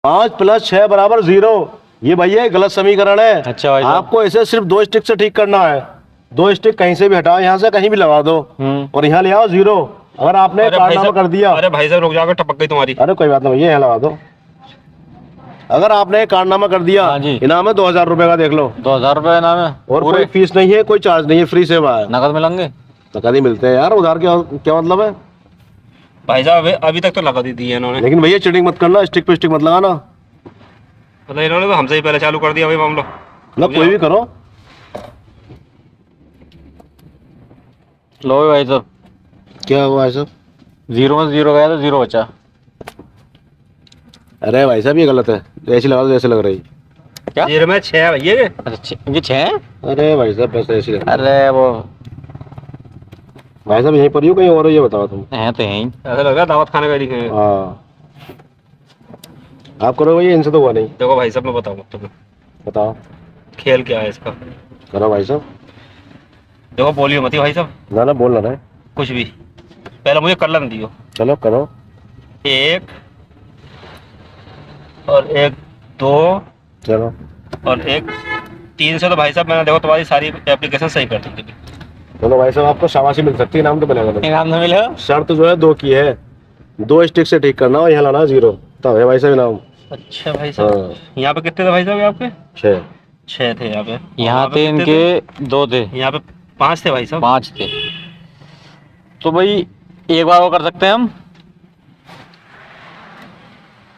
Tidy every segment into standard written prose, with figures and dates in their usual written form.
5 + 6 = 0। ये भैया गलत समीकरण है। अच्छा भाई, आपको इसे सिर्फ 2 स्टिक से ठीक करना है। 2 स्टिक कहीं से भी हटाओ, यहाँ से कहीं भी लगा दो और यहाँ ले आओ 0। अगर आपने कारनामा कर दिया, अरे भाई साहब रुक जाओ, टपक गई तुम्हारी। अरे कोई बात नहीं भैया, यहाँ लगा दो। अगर आपने कारनामा कर दिया, हाँ जी। इनाम है 2000 रुपए का, देख लो। 2000 रुपए इनाम है और कोई फीस नहीं है, कोई चार्ज नहीं है, फ्री सेवा है। नकद मिलेंगे? नकद ही मिलते हैं यार, उधार क्या मतलब है? भाई साहब अभी तक तो लगा दी है इन्होंने। लेकिन भैया चीटिंग मत करना, स्टिक पे स्टिक मत लगाना। मतलब इन्होंने तो हमसे ही पहले चालू कर दिया भाई मामला। मतलब कोई भी करो। लो भाई साहब, क्या हुआ है सब? 0 में 0 गया तो 0 बचा। अरे भाई साहब ये गलत है, ऐसी लगा दो जैसे लग रही। क्या? 0 में 6 है भैया। अच्छा ये 6 है? अरे भाई साहब पैसे ऐसी लग रही। अरे वो भाई साहब यहीं पर ही हो कहीं और हो, ये बताओ तुम। है तो यहीं। ऐसा लग रहा है दावत खाने का लिखे हैं। हाँ आप करो भैया, इनसे तो हुआ नहीं। देखो भाई साहब मैं बताऊँ तुम्हें, बताओ। खेल क्या है इसका। करो भाई साहब। देखो बोलियो मत भाई साहब, ना ना बोल रहा है कुछ भी। पहले मुझे कलम दियो। चलो करो। 1 और 1 2 चलो और 1 3 से तो भाई साहब मैंने देखो तुम्हारी सारी एप्लीकेशन सही कर दी थी। चलो भाई साहब आपको शाबाशी मिल सकती है, इनाम तो मिलेगा नहीं। इनाम नहीं मिलेगा? शर्त जो है 2 की है, 2 स्टिक से ठीक करना और यहाँ लाना 0, तब है भाई साहब इनाम। अच्छा भाई साहब हाँ। यहाँ पे कितने थे भाई साहब आपके? 6 थे यहाँ पे। यहाँ पे थे कितने इनके 2 थे। यहाँ पे 5 थे भाई साहब। 5 थे। तो भाई एक बार वो कर सकते हैं हम,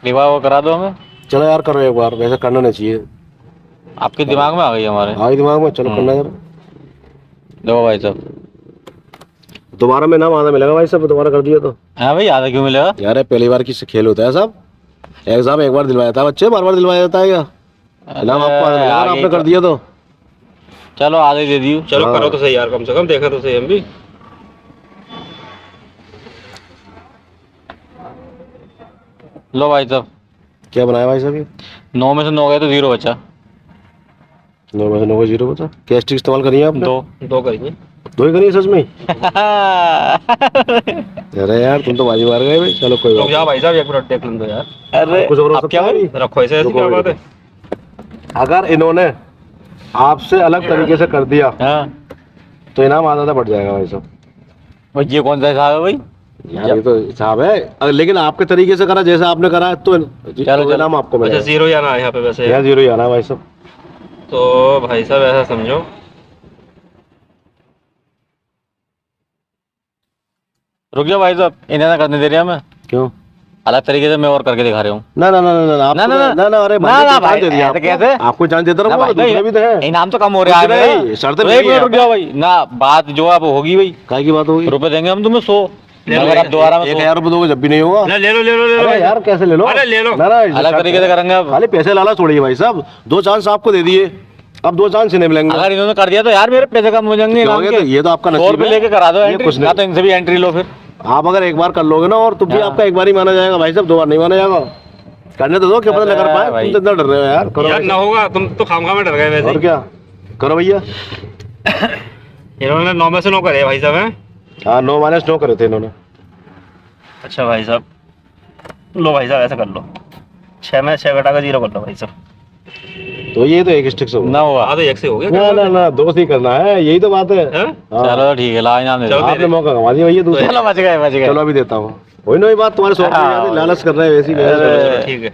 एक बार वो करा दो हमें। चलो यार करो एक बार, वैसे करना नहीं चाहिए। आपके दिमाग में आ गई हमारे। आ गई दिमाग में, चलो करना यार। देखो भाई साहब, दोबारा में नाम आधा मिलेगा भाई साहब, दोबारा कर दिया तो। हाँ भाई आधा क्यों मिलेगा? यार ये पहली बार की खेल होता है साहब, एग्जाम एक बार दिलवाया था बच्चे, बार बार दिलवाया जाता है क्या? इनाम आपको आधा मिलेगा, आपने कर दिया तो। चलो आधा ही दे दियो। चलो हाँ। करो तो सही यार, कम से कम देखा तो सही हम भी। लो भाई साहब, क्या बनाया भाई साहब ये? 9 में से 9 गए तो 0 बचा। 9 में से 9 को 0 बचा। क्या स्टिक इस्तेमाल करिए आपने? 2 करेंगे। 2 ही करिए सच में? अरे यार तुम तो बाजी मार गए भाई। चलो कोई रुक बात जाओ भाई साहब, एक मिनट देख लें दो यार। अरे कुछ और हो अब सकता क्या है भाई? भाई? रखो ऐसे, ऐसी रुको क्या भाई, बात है। अगर इन्होंने आपसे अलग तरीके से कर दिया हाँ तो इनाम आधा बढ़ जाएगा भाई साहब। भाई ये कौन सा हिसाब है भाई? यार ये तो हिसाब है, लेकिन आपके तरीके से करा जैसे आपने करा है तो चलो। इनाम आपको अच्छा मिलेगा। 0 आना है यहाँ पे वैसे। यहाँ 0 ही आना है भाई साहब। तो भाई साहब ऐसा समझो, रुक जाओ भाई साहब, इन्हें ना करने दे रहे हमें। क्यों? अलग तरीके से मैं और करके दिखा रहा हूँ। ना ना ना ना ना आपको ना ना अरे भाई ना तो भाई, जान दे दिया ऐसे आपको। कैसे? आपको जान देता ना रहूंगा, भाई, दूसरे भी तो है। इनाम तो कम हो रहा कुछ है। नहीं, शर्त एक मेरी है मिनट रुक जाओ भाई ना, बात जो आप होगी भाई। काय की बात होगी? रुपए देंगे हम तुम्हें 100, ले लो, अगर आप दोबारा में 1000 रुपए दोगे जब भी नहीं होगा। ले लो ले लो ले लो अरे भाई यार साहब। कैसे ले लो? अरे ले लो। ना ना अलग तरीके से करेंगे अब। खाली पैसे लाला छोड़िए भाई साहब, 2 चांस आपको दे दिए, अब 2 चांस इन्हें मिलेंगे। अगर इन्होंने कर दिया तो यार मेरे पैसे कम हो जाएंगे क्यों इनाम हो गया? के। तो ये तो आपका 100 नसीब रुपए है। लेके करा दो ये एंट्री, कुछ ना नहीं। तो इनसे भी एंट्री लो फिर। आप अगर एक बार कर लोगे ना और तो भी हाँ। आपका एक बार ही माना जाएगा भाई साहब, 2 बार नहीं माना जाएगा। करने तो दो, क्या पता नहीं कर पाए। भाई। तुम तो इतना डर रहे हो यार। करो यार भाई ना होगा, तुम तो खामखा में डर गए साहब। और वैसे। क्या करो भैया। इन्होंने 9 में से 9 करे भाई साहब हैं। हाँ 9 - 9 करे थे इन्होंने। अच्छा भाई साहब, लो भाई साहब ऐसा कर लो, 6 में 6 घटा कर 0 कर लो भाई साहब। तो ये तो एक स्टिक से ना होगा। हुआ। हाँ तो 1 से हो गया। ना ना ना 2 से ही करना है, यही तो बात है। हैं? हाँ। चलो ठीक है, ला इनाम दे दो। चलो। आपने मौका गंवा दिया भैया दूसरा। चलो बच गए बच गए। चलो अभी देता हूँ। वही ना, ये बात तुम्हारे 100 हाँ। लालच कर रहे हैं वैसी। अरे। ठीक है।